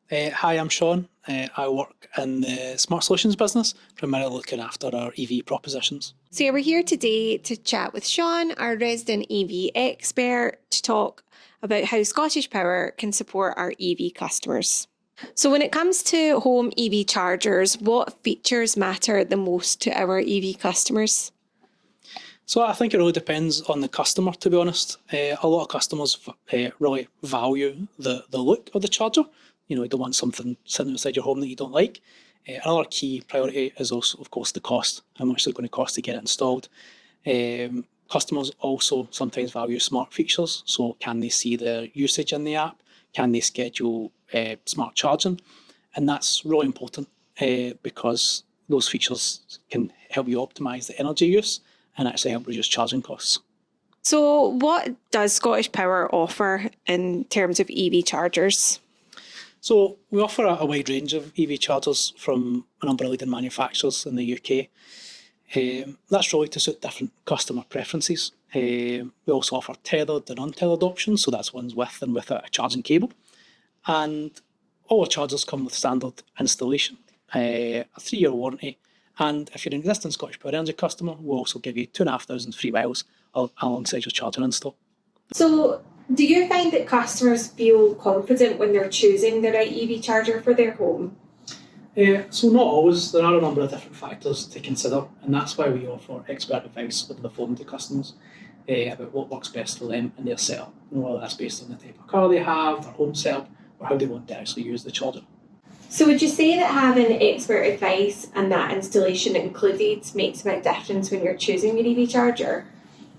Hi, I'm Sean. I work in the Smart Solutions business, primarily looking after our EV propositions. So we're here today to chat with Sean, our resident EV expert, to talk about how Scottish Power can support our EV customers. So when it comes to home EV chargers, what features matter the most to our EV customers? So I think it really depends on the customer, to be honest. A lot of customers really value the look of the charger. You don't want something sitting outside your home that you don't like. Another key priority is also, of course, the cost, how much they're going to cost to get it installed. Customers also sometimes value smart features. So can they see their usage in the app? Can they schedule smart charging? And that's really important because those features can help you optimise the energy use and actually help reduce charging costs. So what does Scottish Power offer in terms of EV chargers? So we offer a wide range of EV chargers from a number of leading manufacturers in the UK. That's really to suit different customer preferences. We also offer tethered and untethered options, so that's ones with and without a charging cable. And all our chargers come with standard installation, a 3-year warranty, and if you're an existing Scottish Power Energy customer, we'll also give you 2,500 free miles alongside your charging install. So do you find that customers feel confident when they're choosing the right EV charger for their home? So not always. There are a number of different factors to consider, and that's why we offer expert advice over the phone to customers about what works best for them and their setup, whether that's based on the type of car they have, their home setup, or how they want to actually use the charger. So would you say that having expert advice and that installation included makes a big difference when you're choosing your EV charger?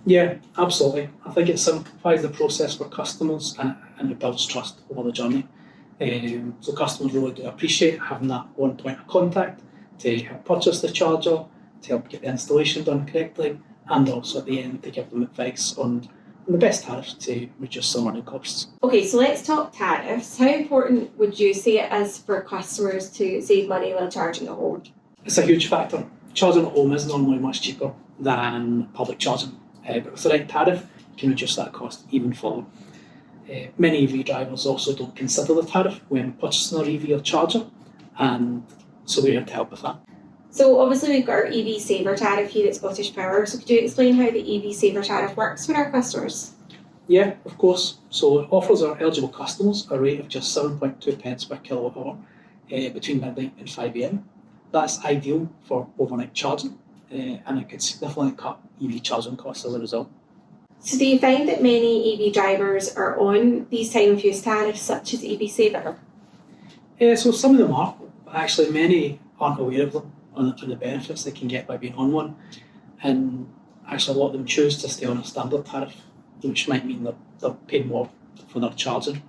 Yeah, absolutely. I think it simplifies the process for customers and it builds trust over the journey. So customers really do appreciate having that one point of contact to help purchase the charger, to help get the installation done correctly, and also at the end to give them advice on the best tariffs to reduce some running costs. Okay, so let's talk tariffs. How important would you say it is for customers to save money while charging at home? It's a huge factor. Charging at home is normally much cheaper than public charging, but with the right tariff, you can reduce that cost even further. Many EV drivers also don't consider the tariff when purchasing their EV or charger, and so we're here to help with that. So obviously we've got our EV Saver tariff here at Scottish Power, so could you explain how the EV Saver tariff works for our customers? Yeah, of course. So it offers our eligible customers a rate of just 7.2 pence per kilowatt hour between midnight and 5 AM. That's ideal for overnight charging, and it could significantly cut EV charging costs as a result. So do you find that many EV drivers are on these time of use tariffs such as EV Saver? So some of them are, but actually many aren't aware of them and the benefits they can get by being on one. And actually a lot of them choose to stay on a standard tariff, which might mean that they're paying more for their charging.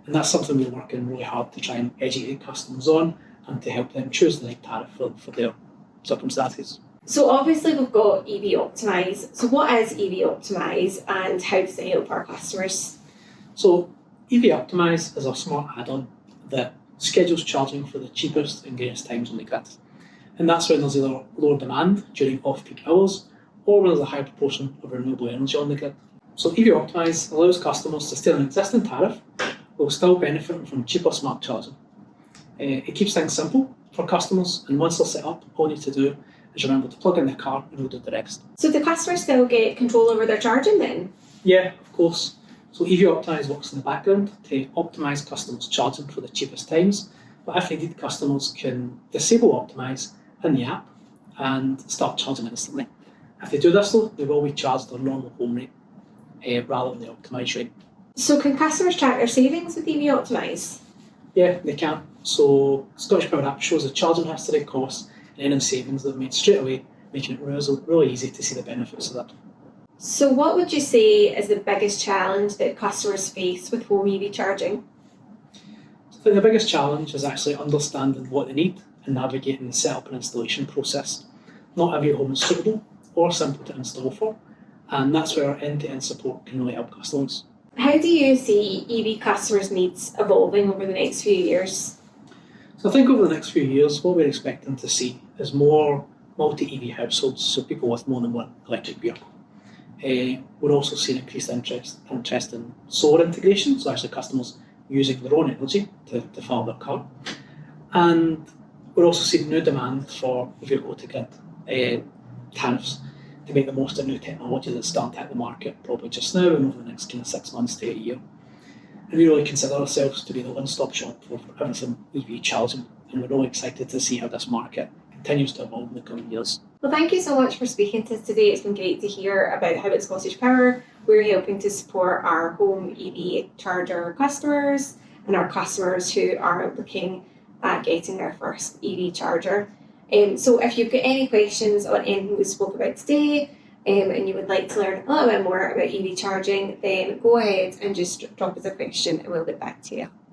And that's something we're working really hard to try and educate customers on and to help them choose the right tariff for their circumstances. So obviously we've got EV Optimise. So what is EV Optimise and how does it help our customers? So EV Optimise is a smart add-on that schedules charging for the cheapest and greenest times on the grid. And that's when there's either lower demand during off-peak hours or when there's a high proportion of renewable energy on the grid. So EV Optimise allows customers to stay on an existing tariff while still benefiting from cheaper smart charging. It keeps things simple for customers, and once they're set up, all they need to do is remember to plug in their car and we'll do the rest. So the customers still get control over their charging then? Yeah, of course. So EV Optimise works in the background to optimise customers' charging for the cheapest times, but if needed, customers can disable Optimise in the app and start charging instantly. If they do this though, they will be charged their normal home rate rather than the Optimise rate. So can customers track their savings with EV Optimise? Yeah, they can. So Scottish Power app shows the charging history, costs and any savings they've made straight away, making it really easy to see the benefits of that. So what would you say is the biggest challenge that customers face with home EV charging? So I think the biggest challenge is actually understanding what they need and navigating the setup and installation process. Not every home is suitable or simple to install for, and that's where our end-to-end support can really help customers. How do you see EV customers' needs evolving over the next few years? So I think over the next few years, what we're expecting to see is more multi-EV households, so people with more than one electric vehicle. We're also seeing increased interest in solar integration, so actually customers using their own energy to fill their car. And we're also seeing new demand for vehicle-to-grid tariffs to make the most of new technology that's starting to hit the market probably just now and over the next kind of 6 months to a year. And we really consider ourselves to be the one-stop shop for everything EV charging, and we're really excited to see how this market continues to evolve in the coming years. Well, thank you so much for speaking to us today. It's been great to hear about how at ScottishPower we're helping to support our home EV charger customers and our customers who are looking at getting their first EV charger. So if you've got any questions on anything we spoke about today, and you would like to learn a little bit more about EV charging, then go ahead and just drop us a question and we'll get back to you.